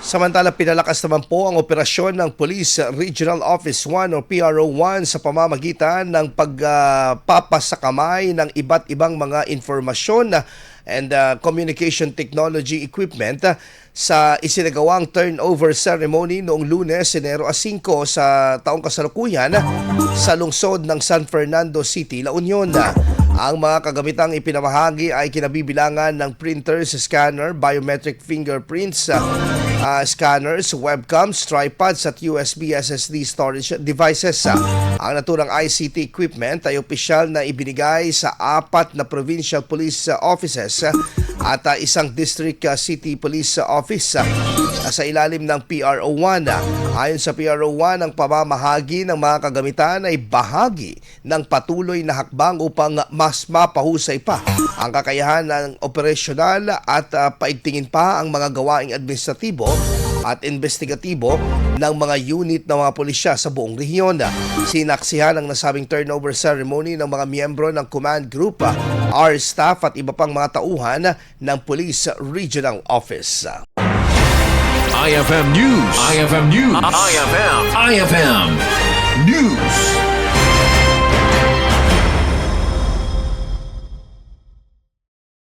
Samantala, pinalakas naman po ang operasyon ng Police Regional Office 1 o PRO1 sa pamamagitan ng pagpapasakamay ng iba't ibang mga informasyon and communication technology equipment sa isinagawang turnover ceremony noong Lunes, Enero 5 sa taong kasalukuyan sa lungsod ng San Fernando City, La Union. Ang mga kagamitang ipinamahagi ay kinabibilangan ng printers, scanner, biometric fingerprints, scanners, webcams, tripods at USB SSD storage devices. Ang naturang ICT equipment ay opisyal na ibinigay sa 4 na provincial police offices at isang district city police office sa ilalim ng PRO1. Ayon sa PRO1, ang pamamahagi ng mga kagamitan ay bahagi ng patuloy na hakbang upang mas mapahusay pa ang kakayahan ng operasyonal at paigtingin pa ang mga gawaing administratibo at investigatibo ng mga unit ng mga pulisya sa buong rehiyon. Sinaksihan ang nasabing turnover ceremony ng mga miyembro ng command group, our staff at iba pang mga tauhan ng Police Regional Office. IFM News. IFM News. IFM.